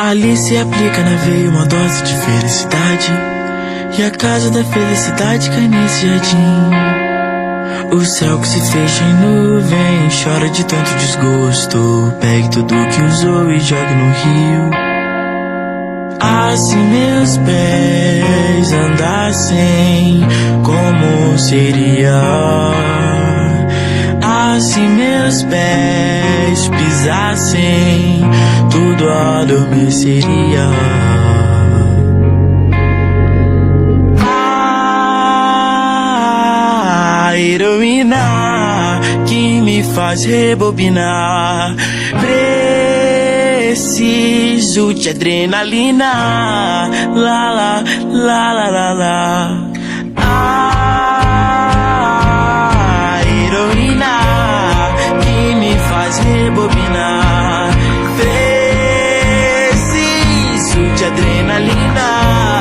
Ali se aplica na veia uma dose de felicidade, e a casa da felicidade cai nesse jardim. O céu que se fecha em nuvem chora de tanto desgosto. Pegue tudo que usou e jogue no rio. Assim meus pés andassem, como seria? Assim meus pés pisassem, tudo adormeceria. A heroína que me faz rebobinar. Preciso de adrenalina. La la la la la la. A heroína que me faz rebobinar. Preciso de adrenalina.